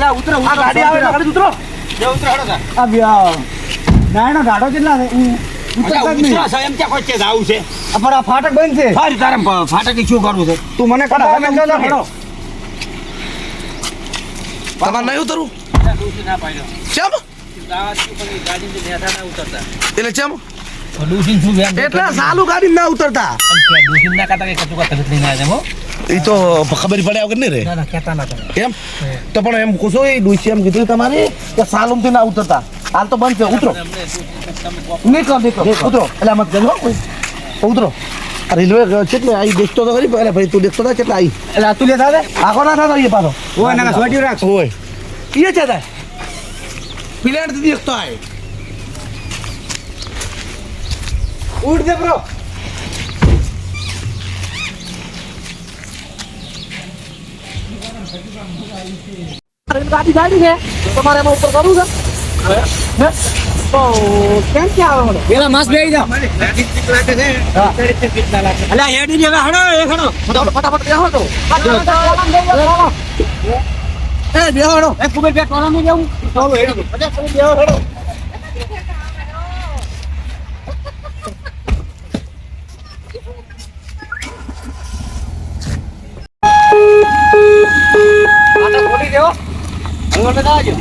અલા ઉતરો આ ગાડી આવે એટલે ગાડી ઉતરો જે ઉતરો હડો આ નાયનો ગાડો કેટલા છે ઉતરો એમ ક્યાં કોઈ છે આવું છે પણ આ ફાટક બંધ છે સારી તારે ફાટક શું કરવું છે તું મને કડા હડો તમારે નહીં ઉતરવું ના પાડ્યો ચમ ગાડી બેઠા ના ઉતરતા એટલે ચમ ડુસીન શું બેન એટલે સાલું ગાડી ના ઉતરતા ડુસીન ના કાતા કે કચુકા તરત લઈને આવ્યા હો એ તો ખબર પડે વગર નહીં રે ના કહેતા ના તમે એમ તો પણ એમ કુછો એ ડુસી એમ કીધું તમારે કે સાલુમથી ના ઉતરતા હાલ તો બંધ છે ઉતરો નીકળો ઉતરો એટલે મત જજો કોઈ ઉતરો રેલવે કેટલે આવી દેખતો તો ખરી એટલે ભાઈ તું દેખતો હતા કેટલે આવી એટલે તું લેતા દે આખો ના થતો એ પાછો ઓય ના સોટી રાખ હોય એ છે થાય પ્લેટ થી દેખતો આવે ઉડ દે બ્રો ગાડી છે તમારે એમાં ઉપર કરવું છે તો કેમ ક્યાં આવે મને પેલા માસ બેહી જાવ અલા હેડી જેવા હડો એ હડો ફટાફટ બેહો તો એ બેહો હડો એ કુબેર બે ટોલા નું જાવું ચાલો હેડો બેહો હડો આટા ખોલી દેવો હલવા બેઠા આવજો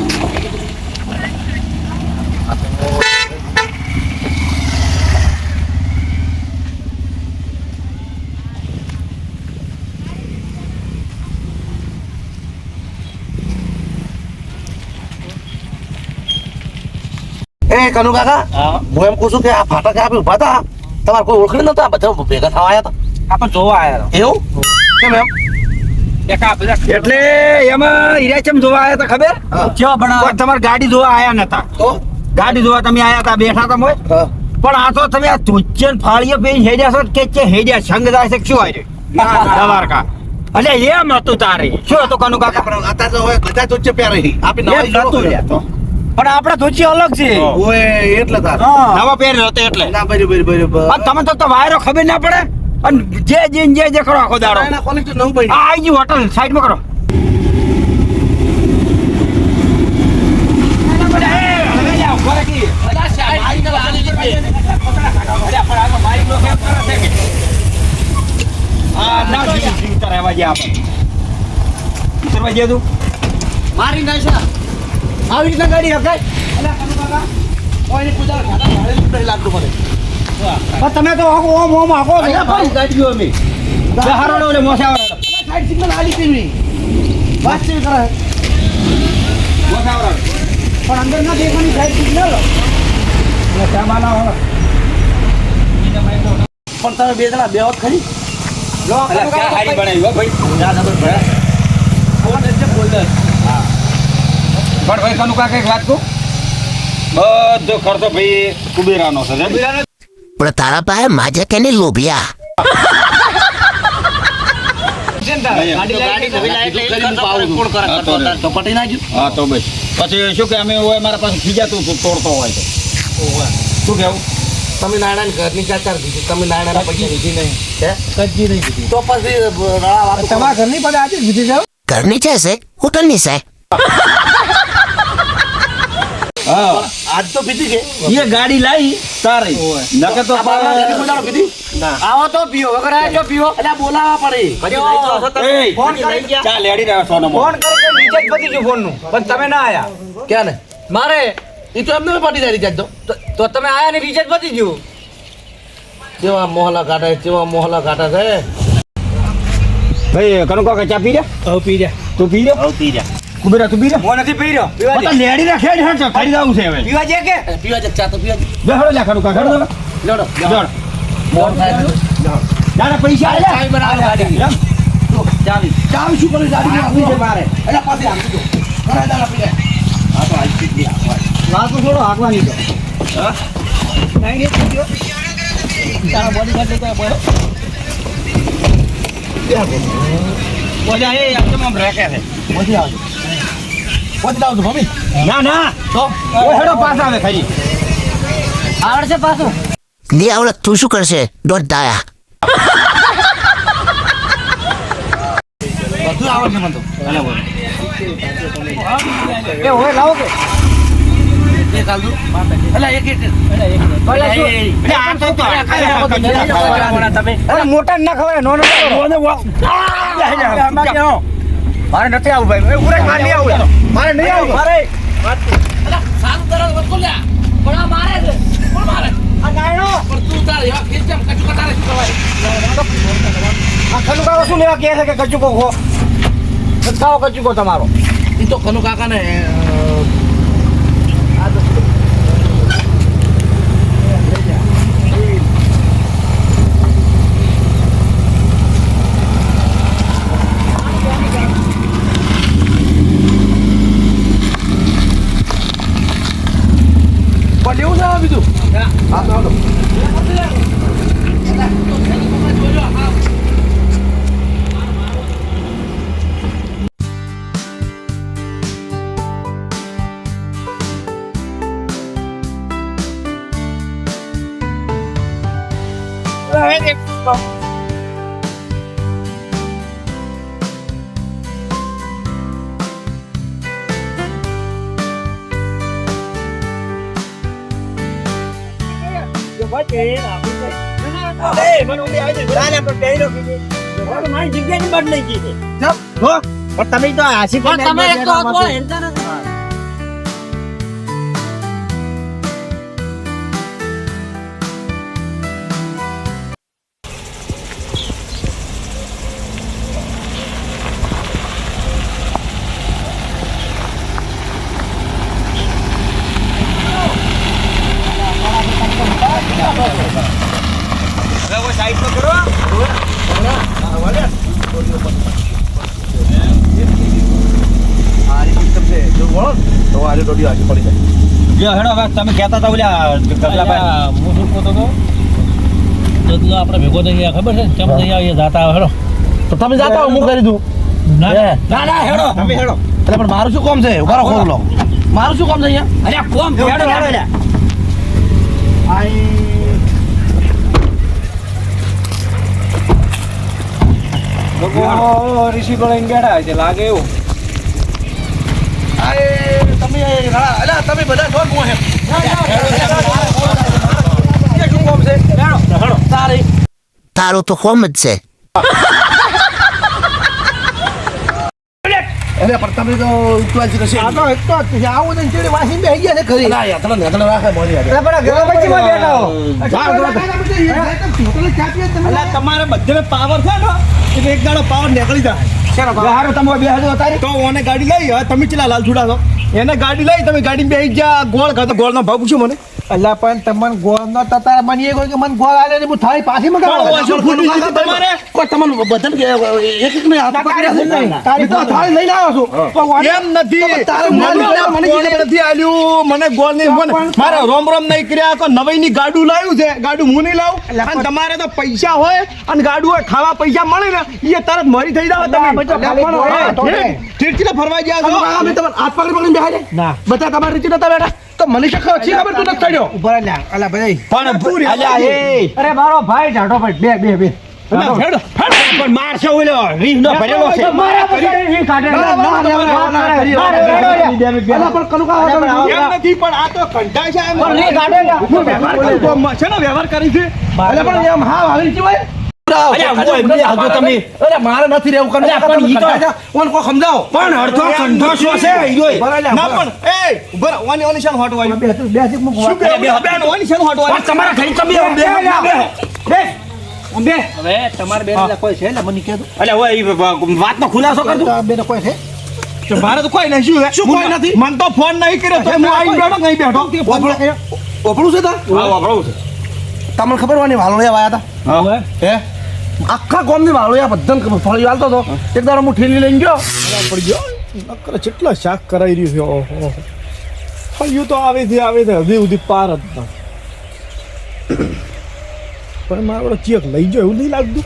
એ કનુ કાકા હું એમ કહું છું કે આ ફાટક આપી ઉભા હતા તમારે કોઈ ઓળખણી નતા બધા ભેગા થવા આવ્યા હતા આપણ જોવા આયા એવું કેમ એમ એટલે એમાં હીરાચમ જોવા આયા હતા ખબર કેવા બનાવ તમારી ગાડી જોવા આયા નતા તો ગાડી જોવા તમે આયા હતા બેઠા હતા મોય હા. પણ આ તો તમે આ ધોચન ફાળીએ પે હેડ્યા છો કે છે હેડ્યા સંગ જાય છે શું આય દવારકા એટલે એમ હતું તારે શું હતું કનુ કાકા પણ અત્યારે તો હવે બધા તો ચપ્યા રહી આપી એમ નતું લ્યા તો. પણ આપડે ધોચી અલગ છે ઓય એટલે તાર નવા પહેર હતો એટલે ના બરી આ તમે તો વાયરો ખબર ના પડે અને જે કરો આખો દાડો ના ક્વોલિટી નવું પડી આ આઈ ગયું હોટલ સાઈડમાં કરો મારી નાખા આવી રીતના ગાડી હકાય કોઈની પૂજા ખાતા ભાડે નહીં લાગતું મને પણ તમે તો ઓમ ઓમ આખો ગાડીઓ અમે હારોડો એટલે મોસાવડો સાઈડ સિગ્નલ આલી પીવી વાત છે કરે મોસાવડો પણ અંદર ના દેખવાની સાઈડ સિગ્નલ એટલે સામાના હોય પણ તમે બે જણા બે વખત ખરી લો અલા ક્યાં હારી બનાવી હો ભાઈ જા નંબર ભરા ફોન એટલે બોલ દે પણ ભાઈ કનુ કાકા એક વાત કહું બધો ખર્ચો ભાઈ કુબેરાનો છે પણ તારા પાસે માજા કેને લોભ્યા તો પટી નાખ્યું હા તો બસ પછી શું કે અમે હોય મારા પાસે ખીજાતું તોડતો હોય તો શું કેવું તમે નાણાં ઘરની ચાર દીધી તમે નાણાં પૈસા દીધી નહીં હે કજી નહીં કીધી તો પછી રળા વાત તમારા ઘરની પાસે આજે જ બીજી જાવ ઘરની છે સાહેબ હોટલની સાહેબ હા આજ તો પીધી કે એ ગાડી લાવી તારી નકે તો પીધી આવો તો પીઓ વગર આયા જો પીઓ એટલે બોલાવા પડે ફોન કરી ચાલ લેડી રહ્યો સોનો ફોન કરી કે રિચાર્જ પતી ગયું ફોન નું પણ તમે ના આયા ક્યાં ને મારે એ તો એમને પટી જાય રિચાર્જ તો તમે આયા ને રિચાર્જ પતી ગયું જેવા મોહલા કાઢે છે ભાઈ કનુ કાકા ચા પી રે હવે પી જા તું પી રે પી જા કુબેરા તું પી રે હું નથી પી રહ્યો પીવા તો લેડી રાખે જ હટ ખાલી જાવું છે હવે પીવા જે કે પીવા જ ચા તો પીવા જ બેહડો લે કનુ કાકા હેડો લેડો જોડ મોર થાય દાદા પૈસા આલે ચાવી બનાવો ગાડી એમ ચાવી શું કરે ગાડી આપી છે મારે એટલે પાછી આમ તો ઘણા દાડા પી જાય હા તો આજ પી વાત તો થોડો હાકવાની તો નહીં નહીં પીજો તારા બોડી ગાર્ડ લેતા બોલો બોજા એ એકદમ આમ રાખે છે પછી આવજો પછી આવજો મમ્મી ના ના તો ઓય હેડો પાસ આવે ખાલી આવડશે પાછું ને આવડે તું શું કરશે દોઢ દાયા બધું આવડશે મને તો એ હોય લાવો કે એક હાલ દઉં. અલા, એક. ભલે શું? એટલે આ તો અરે મોટા ના ખવાય નો મારે નથી આવું ભાઈ ઉરે મારે નહીં આવું મારે નહીં આવું મારે અલા, સારું તરત વસ્તુ લ્યા. પણ આ મારે છે. કોણ મારે? આ ગાયનો પણ તું તારે એવા ખેલ કેમ કચું કટારે શું કહેવાય? આ ખનુકા શું લેવા કહે છે કે કચુકો ખો ખાઓ કચુકો તમારો ઈ તો કનુ કાકાને પણ એવું ના બીજું હા તો હાલો. તમે તો હાસી તમે એક તો હતો હેડતા નથી. સાઈડ તો કરો જો હેડો હવે તમે કહેતા હતા ઓલા ગગલાભાઈ હું શું કહેતો હતો? જદલો આપણે ભેગો થઈ ગયા ખબર છે કેમ નહીં આવીએ જાતા આવે હેડો. તો તમે જાતા હો, હું કરી દઉં. ના ના ના હેડો તમે હેડો એટલે પણ મારું શું કામ છે ઉભારો ખોલ લો. મારું શું કામ છે અહીંયા? અરે કોમ હેડો હેડો લે ઋષિ બોલાઈને બેઠા છે લાગે એવું તમે અલા તમે બધા છો હું એમ શું કામ છે? તારે તારું તો હોમ જ છે અરે પણ તમે તો ઉતવાલ છે કશે. આ તો એક તો આવું ને ચીડી વાસી બે ગયા ને ખરી. ના યાર તમે નકલ રાખે મોરી યાર. પણ ગગલાભાઈ માં બેઠા હો અલા તમારે બધે પાવર છે ને એટલે એક દાડો પાવર નીકળી જાય. હારો તમે બેહજો તારી તો ઓને ગાડી લઈ હવે તમે ચલા લાલ છુડા છો એને ગાડી લઈ તમે ગાડી બેસી જા ગોળ ખાતો ગોળનો ભાવ પૂછ્યો મને. અલ્લા પણ તમને ગોળ નો તતા મને એ કહ્યું કે મને ગોળ આલે ને હું થાળી પાછી તમારે કોઈ તમને બધાને એક એક ને હાથ પકડ્યા છે. તારી તો થાળી લઈને આવ્યો છું એમ નથી મને નથી આલ્યું મને ગોળ નહીં મારે રોમ રોમ નહીં કર્યા તો નવાઈ ની ગાડું લાવ્યું છે ગાડું હું નહીં લાવું અને તમારે તો પૈસા હોય અને ગાડું હોય ખાવા પૈસા મળે ને એ તરત મરી થઈ જાવ તમે ચીડચીડા ફરવા ગયા છો અમે તમને હાથ પકડી પકડીને બેહાડે ના બધા તમારી રીતે નતા બેઠા તો મને શું ખબર છે ખબર તું નથી ચડ્યો ઉભા લ્યા અલા ભાઈ પણ અલ્યા એ અરે મારો ભાઈ જાડો ભાઈ બે પણ મારશે ઓલો રીહ નો ભરેલો છે મારા પછી ઈ કાઢે અલા પણ કનું કા એમ નથી પણ આ તો કંટાળ છે એમ પણ નહીં કાઢે છે ને વ્યવહાર કરી છે અલા પણ એમ હા આવી કેવાય તમે અરે મારે નથી રહેવું કનું પણ ઈ તો ઓન કો સમજાવો પણ અડધો કંઠો શું છે ઈરોય ના પણ એ ઉભર ઓની ઓની શાન હોટવાય બે જીક મુક શું બે બેન ઓની શાન હોટવાય પણ તમારા ઘરે તમે બે હવે તમારે બે કોઈ છે એટલે મને કહેજો અલ્યા ઓય વાતનો ખુલાસો કર દઉં બે કોઈ છે કે મારે તો કોઈ નહીં શું કોઈ નથી મન તો ફોન નહીં કર્યો તો હું આઈ બેઠો નહીં બેઠો ઓપડું છે તા હા વાપરો છે તમને ખબર વાની વાલોયા વાયા હતા હા હે આખા ગામની વાલોયા બધાને ફળી હાલતો હતો એક દાડો હું ઠેલી લઈને ગયો પડી ગયો નકર કેટલા શાક કરાઈ રહ્યું છે ઓહો ફળિયું તો આવે છે હજી સુધી પાર જ ના પણ મારો ચેક લઈ ગયો એવું નહીં લાગતું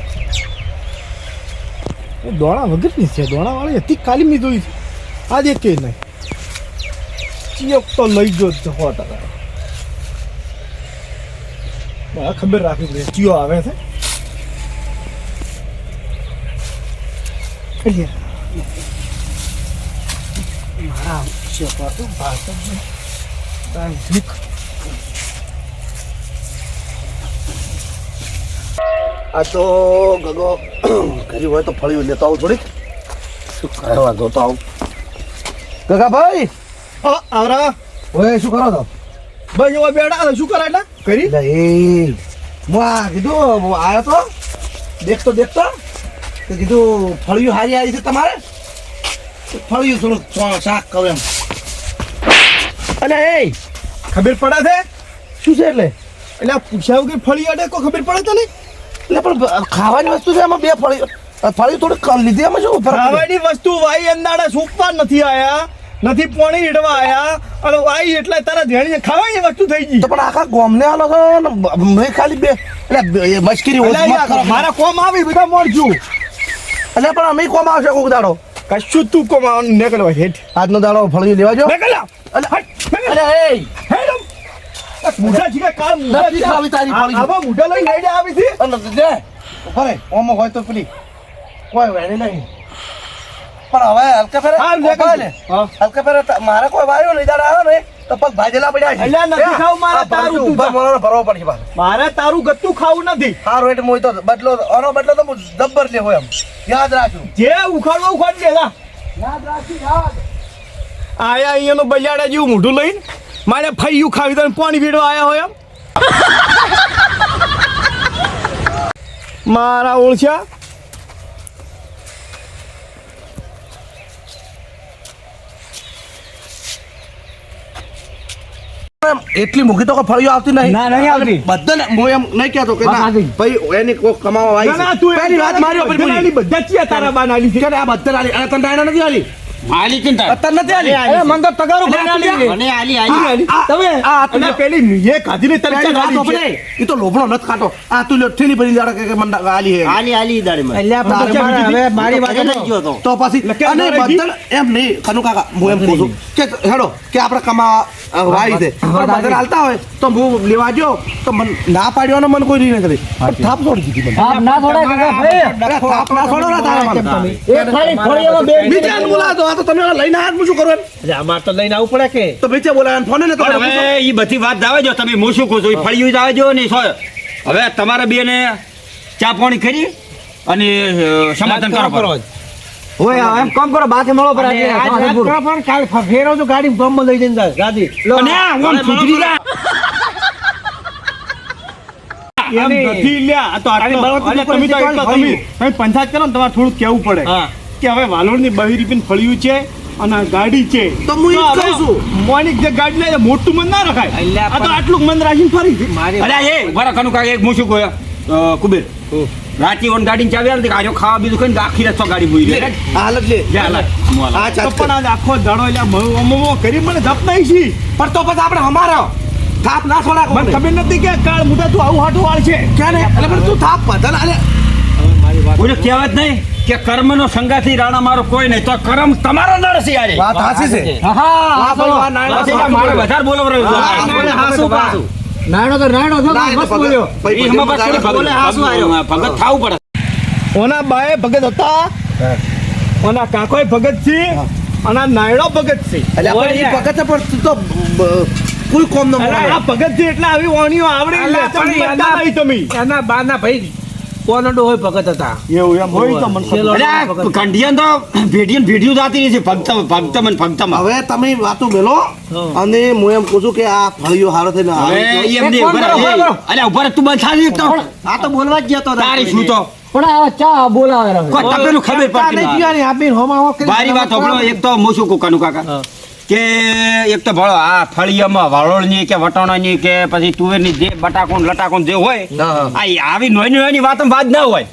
દોણા વગરની છે દોણા વાળી હતી કાલી મેં જોઈ છે આજ એક કે નહીં ચેક તો લઈ ગયો જ 100%. ખબર રાખવી પડે ચિયો આવે છે આ તો ગગો ઘરે હોય તો ફળિયું લેતો આવું થોડીક શું કરે વાંધો તો આવું ગગા ભાઈ આવરા ઓય શું કરો તો ભાઈ એવા બેડા શું કરે એટલે કરી એટલે એ હું આ કીધું આવ્યો તો દેખતો તો કીધું ફળિયું હારી આવી છે તમારે ફળિયું થોડુંક શાક કહું એમ અલે એ ખબર પડે છે શું છે એટલે એટલે આ પૂછાવું કે ફળી અડે કોઈ ખબર પડે તને એટલે પણ ખાવાની વસ્તુ છે એમાં બે ફળિયું થોડીક લીધી એમાં શું ફરક પડે? ખાવાની વસ્તુ વાઈ અંદાડા સૂકવા નથી આયા નથી પાણી હીડવા આયા અને વાઈ એટલે તારા ધ્યાણી ખાવાની વસ્તુ થઈ ગઈ તો પણ આખા ગોમને આલો છો ને મેં ખાલી બે એટલે એ મશ્કરી અલા ઓછી મત યાર, કરો. મારા કોમ આવી બધા મોરજું એટલે પણ અમે કોમ આવશે કોક દાડો કશું તું કોમ આવવાનું નીકળો હેઠ આજનો દાડો ફળિયું લેવા જો નીકળ્યા અરે એ હેડમ મુઢા જીગા કાળ નથી ખાવી તારી ફળિયું. આવા મુઢા લઈને હેડે આવી છે અને દે ફરે ઓમો હોય તો પેલી કોઈ વેણી નહીં પણ હવે હલકે ફેરે હા, લે ઉભા લે. હા. હલકે ફેરે મારે કોઈ વાયો નહીં દાડા આવ્યો ને તો પગ ભાજેલા પડ્યા છે અલ્યા, નથી ખાવું મારે આ તારું ભરતું તું ઉભા જા. મોણાને ભરવો પડશે પાછો. મારે તારું ગત્તું ખાવું નથી હારું એટલે હું તો બદલો આનો બદલો તો હું જબ્બર લેવો એમ યાદ રાખજો જે ઉખાડવો ઉખાડી દેલા યાદ રાખી યાદ આયા અહીંયાનું બજાડા જેવું મોઢું લઈને મારે ફૈયું ખાવી દે પાણી પીડવા આયા હોય એમ મારા ઓળખ્યા એટલી મૂકી તો કોઈ ફળિયો આવતી નહીં ના, નહીં આવતી. બધાને હું એમ નહીં કહેતો કે ના ભાઈ એની કોઈ કમાવા આવી ના, ના, છે. તું પહેલી વાત મારી ઉપર બોલી. પેલી બધા ચિયા તારા બાન આલી છે કે આ બધા આલી અને તને ડાયના નથી આલી માલી ચિંતા અત્યારે નથી આલી અરે મને તો તગારો ભરીને આલી છે. મને આલી તમે અને પેલી એ ખાધીને તરત પહેલી વાત આલી તો છે. પડે. ઈ તો લોભણો નથી ખાતો આ તું લ્યો ઠેલી ભરીને જાડો કે મને આલી હે આલી દાડી અલ્યા પણ તમારે હવે મારી વાત સાંભળો. તો પછી એટલે કે અને ના રહી બધા એમ નહીં કનુ કાકા હું એમ કહું છું કે હેડો કે આપણે કમાવા વાળી છે પણ બધા હાલતા હોય તો હું લેવા જો તો મને ના પાડ્યો મને કોઈ નહીં કરી પણ થાપ છોડી દીધી મને આપ ના થોડા કાકા ભાઈ અરે થાપ ના છોડો ના તારે મને. એક ખાલી ફળિયામાં બે બીજાને બોલાવો તો આ તો તમે લઈને હાથ હું શું કરું એમ? એટલે અમાર તો લઈને આવવું પડે કે તો બીજે બોલાવે ફોને ને તો પણ હવે ઈ બધી વાત જાવે જો તમે હું શું કહું છું ઈ ફળિયું જાવે જો ને સો હવે તમારા બેને ચા પાણી કરી અને સમાધાન કરો કરો ઓય એમ કામ કરો બાકી મળો પર આજ પણ કાલ ફેરો તો ગાડી ગામમાં લઈ જઈને જાય ગાડી અને આમ સુધરી જા એમ નથી લ્યા આ તો આટલો તારી અરે તમે તો બળવંત એટલો તમે પંચાયત કરો ને તમારે થોડું કેવું પડે હા. કે હવે વાલોડની બહી રૂપિયાની ફળિયું છે અને આ ગાડી છે તો હું ઈ જ હવે કહું છું. મોનિક જે ગાડી લે મોટું મન ના રખાય અલ્યા, આ તો પણ- આટલું મન રાખીને ફરી છે. મારી અરે એ બરા કનુ કાકા એક હું શું કહું કુબેર રાતી ઓન ગાડી ચાવી આલે આજો ખાવા બીજું કઈ આખી રસ્તો ગાડી ભૂઈ લે હાલત લે જા હાલ આ તો ચાત પણ આ આખો દાડો એટલે મમો કરી મને જપ નહીં છી પણ તો પછી આપણે હમારો થાપ ના છોડા મને ખબર નથી કે કાળ મુદા તું આવું હાટું વાળ છે ક્યાં ને એટલે પણ તું થાપ બદલ અરે કોઈને કહેવત નહીં કે કર્મનો સંગાથી રાણા મારો કોઈ નહીં તો કર્મ તમારો નડશે યારે વાત હાસી છે હા બોલો, આ નાયણો પછી મારે વધારે બોલવરાયું છે. હા, બોલે હાસુ પાછું. નાણો તો ના, મસ્ત બોલ્યો ભાઈ, ઈ હમણાં પાછું ભગત બોલે હાસુ આવ્યો. ભગત થાવું પડે ઓના બાએ ભગત હતા ઓના કાકોય ભગત છે અને આ નાયડો ભગત છે એટલે આપણે ઈ ભગત છે પણ તું તો કોઈ કોમ ન અરે આ ભગત છે એટલે આવી વાણીઓ આવડી લે પણ તમે એના- નહીં તમે એના બાના ભાઈ કોનડો હોય ભગત હતા એવું એમ હોય તો મને ખબર. અરે આ કંઢિયાને તો ભેડિયું જાતી રહી છે ભક્તમ અને ભક્તમ હવે તમે વાતો મેલો અને હું એમ કહું છું કે આ ફળિયો હારો થઈને હવે આવે ઈ એમ નહીં, એક ફોન ઉભા કરો, રહે. અરે ઉભા રહે, તું બંધ થા ને એક તો. આ તો બોલવા જ જતો તારી શું તો પણ આ ચા બોલાવે કોઈ તપેલું ખબર પડતી નહીં. નહીં આપી હોમા મારી વાત સાંભળો, એક તો હું શું કહું કાનુ કાકા કે એક તો ભણો આ ફળિયામાં વાળોળની કે વટાણાની કે પછી તુવેરની જે બટાકોન લટાકોન જે હોય આ આવી નોની નોની વાતમાં વાત ના હોય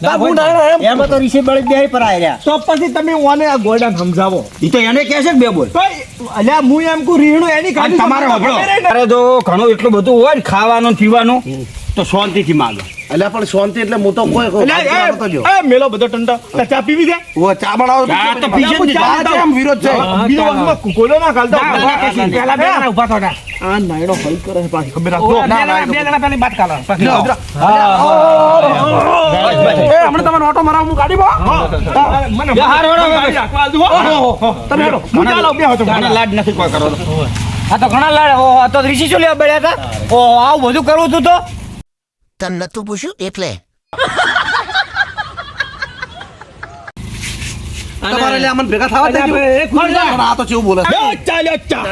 એમાં તો ઋષિ બળી બે પર આવ્યા તો પછી તમે ઓને આ ગોડાને સમજાવો ઈ તો એને કહે છે કે બે બોલ તો અલ્યા હું એમ કહું રીણું એની અને ગાડી તમારે ખબર સાંભળો, નહીં ને. તારે જો ઘણું એટલું બધું હોય ને ખાવાનું ને પીવાનું તો શાંતિથી માગો. એટલે પણ શાંતિ એટલે હું તો કોઈ અલ્યા, એ મેલો બધો ટંટા એટલે ચા પીવી દે ચા બનાવો ચા તો પીશે જ નહીં. ચા છે એમ વિરોધ છે બીજો વખતમાં ગોળો ના ખાલતો. પેલા બે જણા ઉભા થોડા આ નાયડો હલ કરે છે પાછી ખબર રાખજો. બે જણા પેલી વાત કરો લ્યો. હમણાં તમારો ઓટો મરાવ હું ગાડીમાં મને બે હાર વળો, ગાડી રાખવા આલજો, હો. તમે હેડો હું ચાલો બે હતો ઘણા લાડ નથી કોઈ કરો તો. આ તો ઘણા લાડ ઓહો, આ તો ઋષિ શું લેવા બેઠા હતા ઓહો, આવું બધું કરવું તું તો તને નતું પૂછ્યું એટલે તમારે એટલે અમને ભેગા થવા દેજો આ તો કેવું બોલે છે ચાલ્યો ચા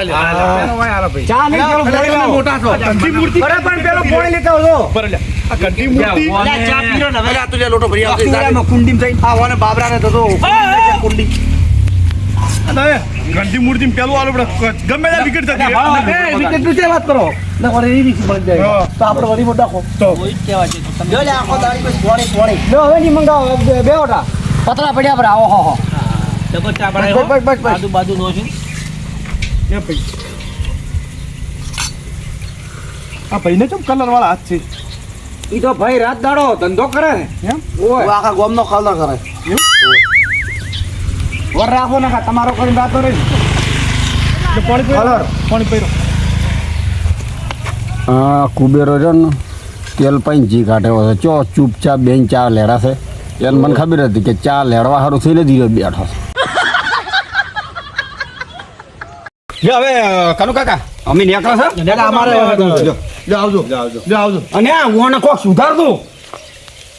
ચા નહીં પેલો પોણી લાવો. મોટા છો ઘંટી મૂર્તિ અરે પણ પેલો પોણી લેતા આવજો. બરાબર આ ઘંટી મૂર્તિ અલ્યા ચા પીરો ને હવે આ તું જે લોટો ભરી આવતી કુંડામાં કુંડીમાં જઈને આ વાને બાબરાને તો કુંડી અને ઘંટી મૂર્તિ પેલું આલો પડે ગમે ત્યાં વિકેટ થતી રહે. એ વિકેટ નું છે વાત કરો ને વળી એ વિકેટ મળી જાય હા. તો આપણે વળી મોટા ખો તો જો લે આખો દાડી બસ પોણી પોણી લો હવે નહીં મંગાવો બે ઓટા પતલા પડ્યા પર આવો હો હો બસ બાજુ નો છે એ ભાઈ આ ભાઈને ચમ કલર વાળા હાથ છે ઈ તો ભાઈ રાત દાડો ધંધો કરે ને એમ ઓય આખા ગોમનો ખાલના કરે વર રાખો ને તમારો કરીને રાતો રહી એટલે પાણી પીરો પાણી પીરો હા કુબેરો છે ને તેલ પાઈ જી કાઢે છે ચો ચૂપચાપ બેન ચા લેડા છે એને મને ખબર હતી કે ચા લેડવા સારું થઈને ધીરે બેઠો છે હવે કનુ કાકા અમે નીકળો છે અમારે લ્યો આવજો લ્યો આવજો અને આ ઓને કોક સુધાર દઉં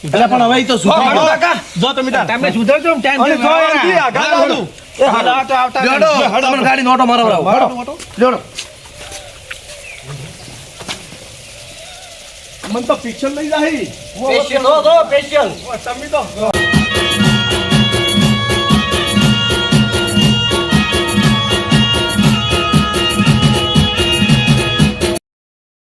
એટલે પણ હવે ઈ તો સુધારો કાકા જો તમે તાર તમે સુધારજો ટાઈમ અને જો એનથી આગળ આવજો લેડો તમને ગાડી નોટો મારવરાવો લેડો મન તો પિક્ચર લઈ જાય સ્પેશિયલ દો સ્પેશિયલ તમે તો